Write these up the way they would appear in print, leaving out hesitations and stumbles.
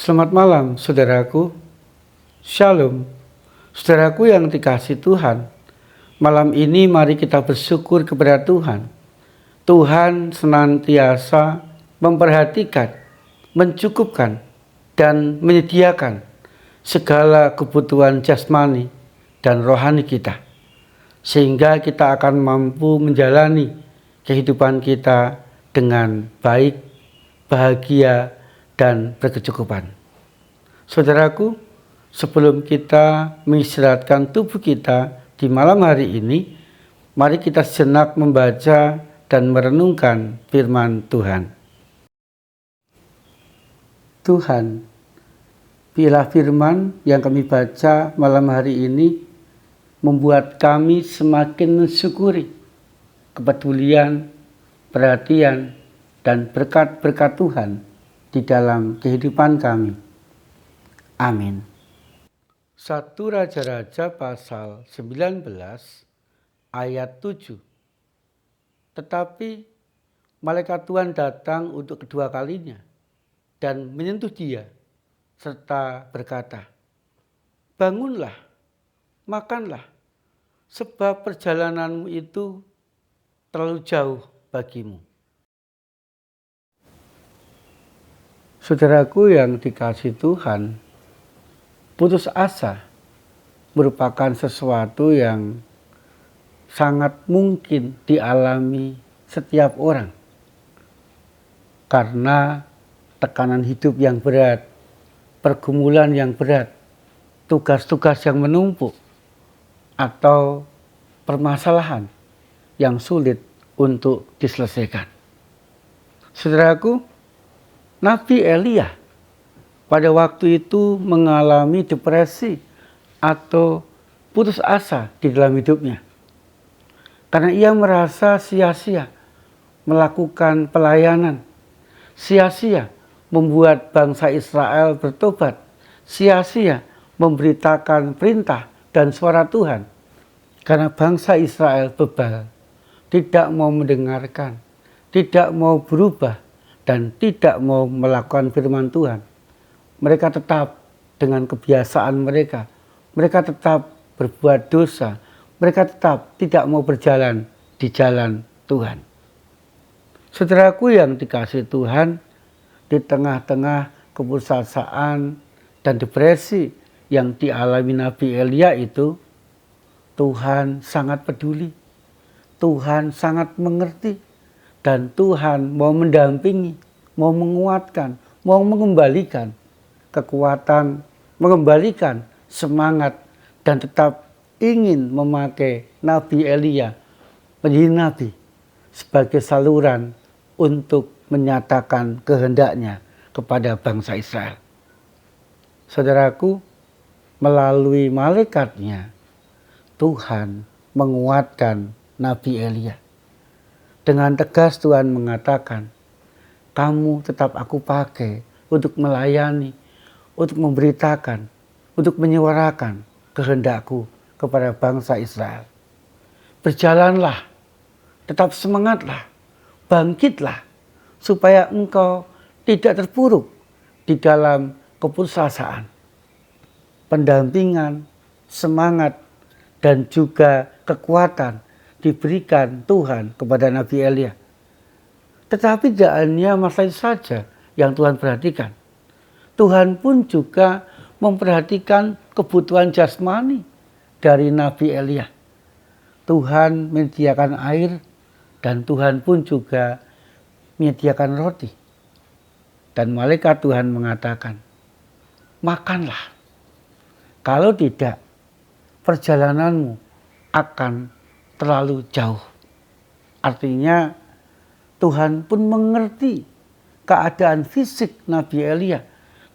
Selamat malam, saudaraku. Shalom, saudaraku yang dikasihi Tuhan. Malam ini mari kita bersyukur kepada Tuhan. Tuhan senantiasa memperhatikan, mencukupkan, dan menyediakan segala kebutuhan jasmani dan rohani kita, sehingga kita akan mampu menjalani kehidupan kita dengan baik, bahagia, dan berkecukupan. Saudaraku, sebelum kita mengistirahatkan tubuh kita di malam hari ini, mari kita sejenak membaca dan merenungkan firman Tuhan. Tuhan, biarlah firman yang kami baca malam hari ini membuat kami semakin mensyukuri kepedulian, perhatian, dan berkat-berkat Tuhan di dalam kehidupan kami. Amin. 1 Raja-Raja pasal 19 ayat 7. Tetapi malaikat Tuhan datang untuk kedua kalinya dan menyentuh dia serta berkata, "Bangunlah, makanlah, sebab perjalananmu itu terlalu jauh bagimu." Saudaraku yang dikasihi Tuhan, putus asa merupakan sesuatu yang sangat mungkin dialami setiap orang. Karena tekanan hidup yang berat, pergumulan yang berat, tugas-tugas yang menumpuk, atau permasalahan yang sulit untuk diselesaikan. Saudaraku, Nabi Elia pada waktu itu mengalami depresi atau putus asa di dalam hidupnya. Karena ia merasa sia-sia melakukan pelayanan, sia-sia membuat bangsa Israel bertobat, sia-sia memberitakan perintah dan suara Tuhan. Karena bangsa Israel bebal, tidak mau mendengarkan, tidak mau berubah, dan tidak mau melakukan firman Tuhan. Mereka tetap dengan kebiasaan mereka. Mereka tetap berbuat dosa. Mereka tetap tidak mau berjalan di jalan Tuhan. Saudaraku yang dikasihi Tuhan, di tengah-tengah keputusasaan dan depresi yang dialami Nabi Elia itu, Tuhan sangat peduli. Tuhan sangat mengerti. Dan Tuhan mau mendampingi, mau menguatkan, mau mengembalikan kekuatan, mengembalikan semangat, dan tetap ingin memakai Nabi Elia menjadi nabi sebagai saluran untuk menyatakan kehendaknya kepada bangsa Israel. Saudaraku, melalui malaikatnya, Tuhan menguatkan Nabi Elia. Dengan tegas Tuhan mengatakan, kamu tetap aku pakai untuk melayani, untuk memberitakan, untuk menyuarakan kehendakku kepada bangsa Israel. Berjalanlah, tetap semangatlah, bangkitlah, supaya engkau tidak terpuruk di dalam keputusasaan. Pendampingan, semangat, dan juga kekuatan diberikan Tuhan kepada Nabi Elia. Tetapi tidak hanya masalah itu saja yang Tuhan perhatikan. Tuhan pun juga memperhatikan kebutuhan jasmani dari Nabi Elia. Tuhan menyediakan air dan Tuhan pun juga menyediakan roti. Dan malaikat Tuhan mengatakan, makanlah. Kalau tidak, perjalananmu akan terlalu jauh. Artinya Tuhan pun mengerti keadaan fisik Nabi Elia.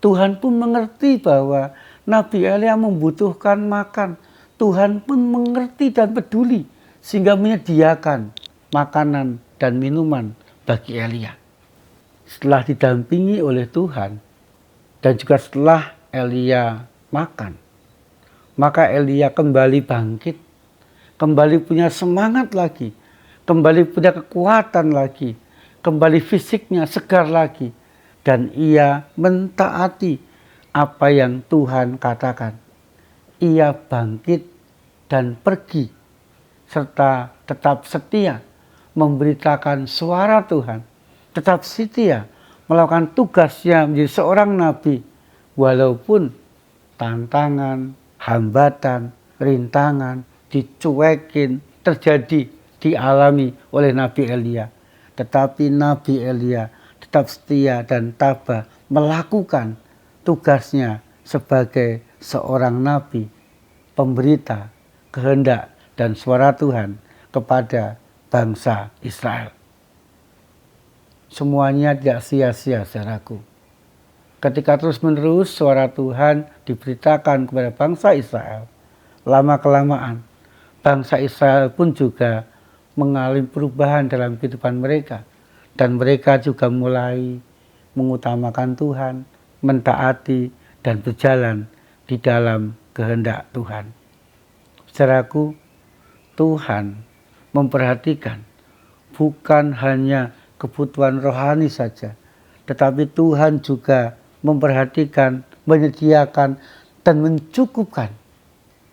Tuhan pun mengerti bahwa Nabi Elia membutuhkan makan. Tuhan pun mengerti dan peduli sehingga menyediakan makanan dan minuman bagi Elia. Setelah didampingi oleh Tuhan dan juga setelah Elia makan, maka Elia kembali bangkit, kembali punya semangat lagi, kembali punya kekuatan lagi, kembali fisiknya segar lagi, dan ia mentaati apa yang Tuhan katakan. Ia bangkit dan pergi, serta tetap setia memberitakan suara Tuhan, tetap setia melakukan tugasnya menjadi seorang nabi, walaupun tantangan, hambatan, rintangan, dicuekin, terjadi, dialami oleh Nabi Elia. Tetapi Nabi Elia tetap setia dan tabah melakukan tugasnya sebagai seorang nabi, pemberita kehendak dan suara Tuhan kepada bangsa Israel. Semuanya tidak sia-sia, saudaraku. Ketika terus-menerus suara Tuhan diberitakan kepada bangsa Israel, lama-kelamaan bangsa Israel pun juga mengalami perubahan dalam kehidupan mereka. Dan mereka juga mulai mengutamakan Tuhan, mentaati, dan berjalan di dalam kehendak Tuhan. Saudaraku, Tuhan memperhatikan bukan hanya kebutuhan rohani saja, tetapi Tuhan juga memperhatikan, menyediakan, dan mencukupkan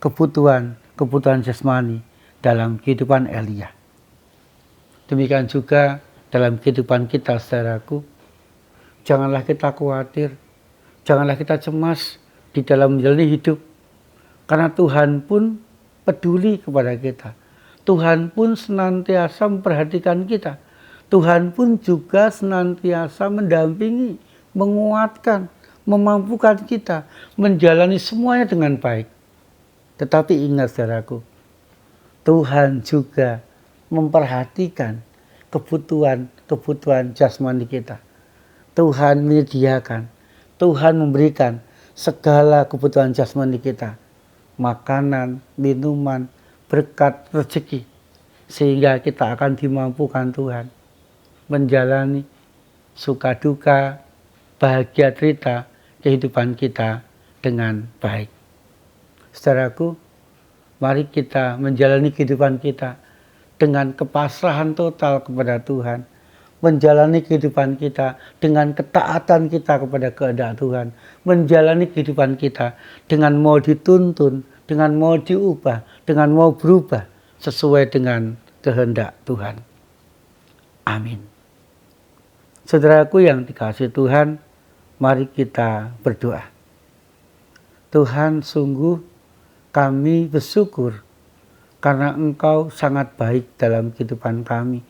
kebutuhan jasmani dalam kehidupan Elia. Demikian juga dalam kehidupan kita, saudaraku. Janganlah kita khawatir, janganlah kita cemas di dalam menjalani hidup, karena Tuhan pun peduli kepada kita. Tuhan pun senantiasa memperhatikan kita. Tuhan pun juga senantiasa mendampingi, menguatkan, memampukan kita menjalani semuanya dengan baik. Tetapi ingat, saudaraku, Tuhan juga memperhatikan kebutuhan jasmani kita. Tuhan menyediakan, Tuhan memberikan segala kebutuhan jasmani kita. Makanan, minuman, berkat, rezeki. Sehingga kita akan dimampukan Tuhan menjalani suka duka, bahagia cerita kehidupan kita dengan baik. Saudaraku, mari kita menjalani kehidupan kita dengan kepasrahan total kepada Tuhan. Menjalani kehidupan kita dengan ketaatan kita kepada kehendak Tuhan. Menjalani kehidupan kita dengan mau dituntun, dengan mau diubah, dengan mau berubah sesuai dengan kehendak Tuhan. Amin. Saudaraku yang dikasihi Tuhan, mari kita berdoa. Tuhan, sungguh kami bersyukur karena Engkau sangat baik dalam kehidupan kami.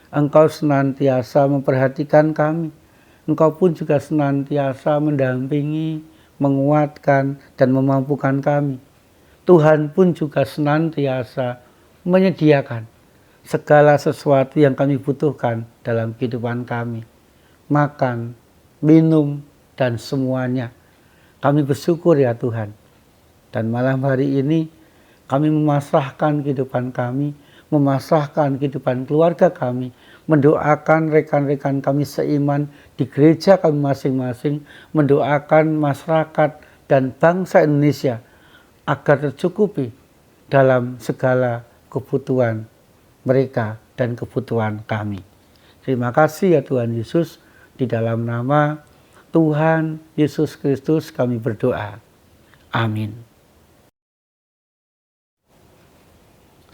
Engkau senantiasa memperhatikan kami. Engkau pun juga senantiasa mendampingi, menguatkan, dan memampukan kami. Tuhan pun juga senantiasa menyediakan segala sesuatu yang kami butuhkan dalam kehidupan kami. Makan, minum, dan semuanya. Kami bersyukur ya Tuhan. Dan malam hari ini kami memasrahkan kehidupan kami, memasrahkan kehidupan keluarga kami, mendoakan rekan-rekan kami seiman di gereja kami masing-masing, mendoakan masyarakat dan bangsa Indonesia agar tercukupi dalam segala kebutuhan mereka dan kebutuhan kami. Terima kasih ya Tuhan Yesus. Di dalam nama Tuhan Yesus Kristus kami berdoa. Amin.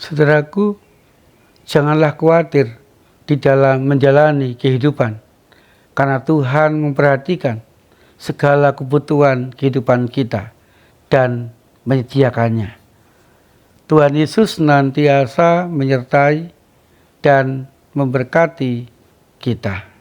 Saudaraku, janganlah khawatir di dalam menjalani kehidupan, karena Tuhan memperhatikan segala kebutuhan kehidupan kita dan menyediakannya. Tuhan Yesus senantiasa menyertai dan memberkati kita.